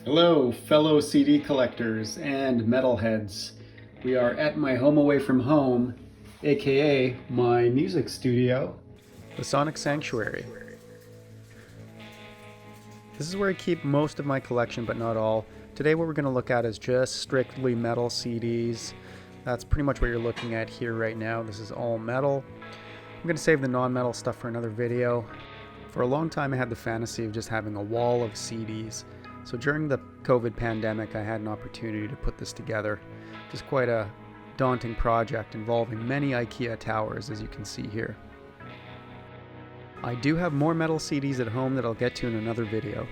Hello, fellow CD collectors and metalheads. We are at my home away from home, aka my music studio, the Sonic Sanctuary. This is where I keep most of my collection, but not all. Today what we're going to look at is just strictly metal CDs. That's pretty much what you're looking at here right now. This is all metal. I'm going to save the non-metal stuff for another video. For a long time I had the fantasy of just having a wall of CDs. So during the COVID pandemic, I had an opportunity to put this together. Just quite a daunting project involving many IKEA towers, as you can see here. I do have more metal CDs at home that I'll get to in another video.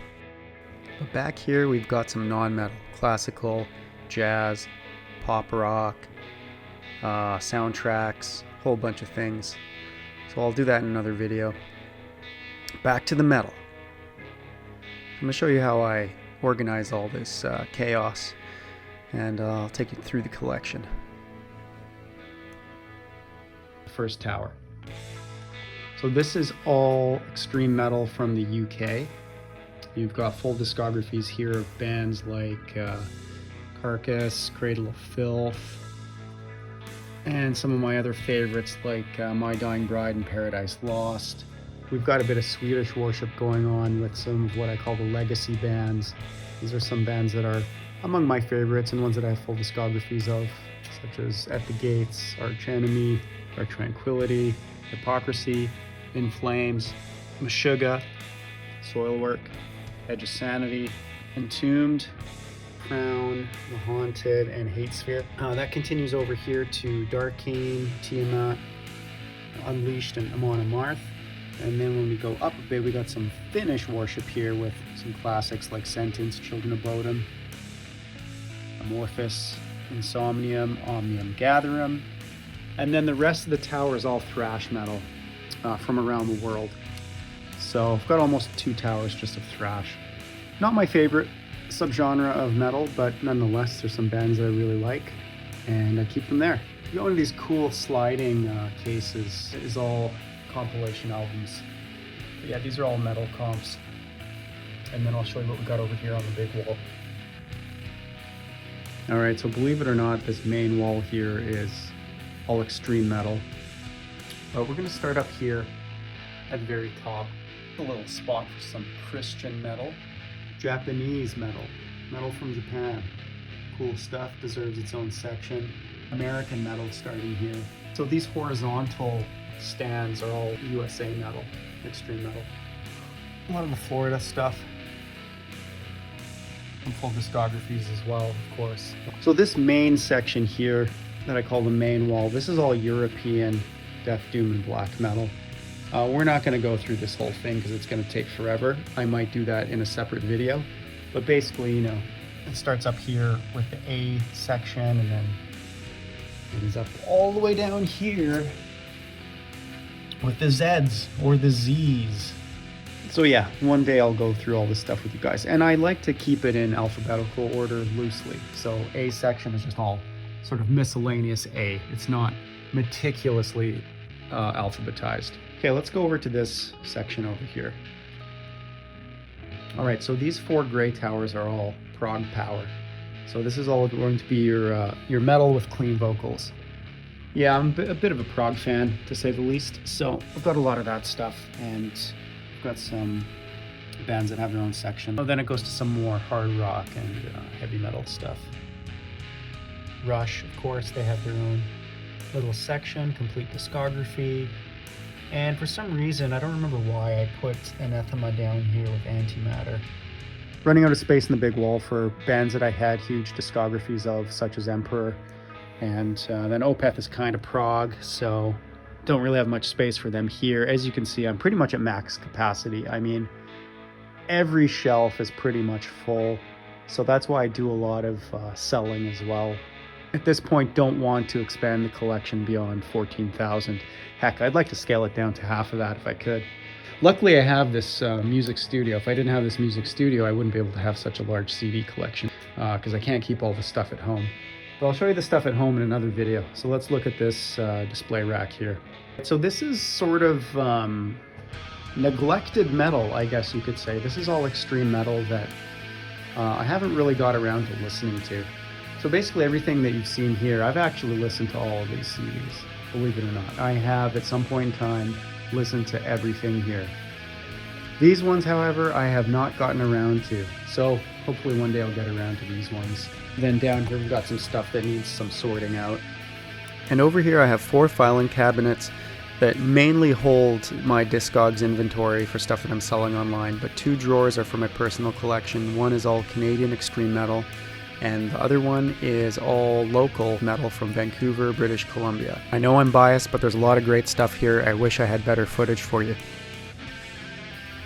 But back here we've got some non-metal, classical, jazz, pop rock, soundtracks, a whole bunch of things. So I'll do that in another video. Back to the metal. I'm going to show you how I organize all this chaos, and I'll take you through the collection. First tower. So this is all extreme metal from the UK. You've got full discographies here of bands like Carcass, Cradle of Filth, and some of my other favorites like My Dying Bride and Paradise Lost. We've got a bit of Swedish worship going on with some of what I call the legacy bands. These are some bands that are among my favorites and ones that I have full discographies of, such as At the Gates, Arch Enemy, Dark Tranquility, Hypocrisy, In Flames, Meshuggah, Soilwork, Edge of Sanity, Entombed, Crown, The Haunted, and Hatesphere. That continues over here to Darkane, Tiamat, Unleashed, and Amon Amarth. And then when we go up a bit, we got some Finnish worship here with some classics like Sentence, Children of Bodom, Amorphous, Insomnium, Omnium Gatherum. And then the rest of the tower is all thrash metal from around the world. So I've got almost 2 towers just of thrash. Not my favorite subgenre of metal, but nonetheless, there's some bands that I really like, and I keep them there. You got one of these cool sliding cases. It is all compilation albums. But yeah, these are all metal comps. And then I'll show you what we got over here on the big wall. Alright, so believe it or not, this main wall here is all extreme metal. But we're going to start up here at the very top. A little spot for some Christian metal. Japanese metal. Metal from Japan. Cool stuff, deserves its own section. American metal starting here. So these horizontal stands are all USA metal, extreme metal. A lot of the Florida stuff. And full discographies as well, of course. So this main section here that I call the main wall, this is all European death, doom, and black metal. We're not going to go through this whole thing because it's going to take forever. I might do that in a separate video. But basically, you know, it starts up here with the A section and then ends up all the way down here with the Zs or the Zs. So yeah, one day I'll go through all this stuff with you guys. And I like to keep it in alphabetical order loosely. So A section is just all sort of miscellaneous A. It's not meticulously alphabetized. Okay, let's go over to this section over here. All right, so these 4 gray towers are all prog power. So this is all going to be your metal with clean vocals. Yeah, I'm a bit of a prog fan, to say the least, so I've got a lot of that stuff, and I've got some bands that have their own section. Oh, then it goes to some more hard rock and heavy metal stuff. Rush, of course, they have their own little section, complete discography, and for some reason, I don't remember why, I put Anathema down here with Antimatter. Running out of space in the big wall for bands that I had huge discographies of, such as Emperor. And then Opeth is kind of prog, so don't really have much space for them here. As you can see, I'm pretty much at max capacity. I mean, every shelf is pretty much full, so that's why I do a lot of selling as well. At this point, don't want to expand the collection beyond 14,000. Heck, I'd like to scale it down to half of that if I could. Luckily, I have this music studio. If I didn't have this music studio, I wouldn't be able to have such a large CD collection because I can't keep all the stuff at home. But I'll show you the stuff at home in another video. So let's look at this display rack here. So this is sort of neglected metal, I guess you could say. This is all extreme metal that I haven't really got around to listening to. So basically everything that you've seen here, I've actually listened to all of these CDs, believe it or not. I have at some point in time listened to everything here. These ones, however, I have not gotten around to. So hopefully one day I'll get around to these ones. Then down here we've got some stuff that needs some sorting out. And over here I have 4 filing cabinets that mainly hold my Discogs inventory for stuff that I'm selling online, but 2 drawers are for my personal collection. One is all Canadian extreme metal, and the other one is all local metal from Vancouver, British Columbia. I know I'm biased, but there's a lot of great stuff here. I wish I had better footage for you.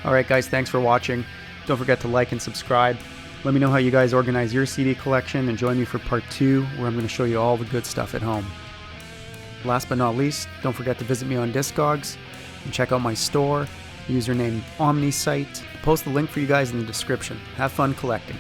Alright guys, thanks for watching. Don't forget to like and subscribe. Let me know how you guys organize your CD collection, and join me for part 2 where I'm going to show you all the good stuff at home. Last but not least, don't forget to visit me on Discogs and check out my store, username OmniSite. I'll post the link for you guys in the description. Have fun collecting.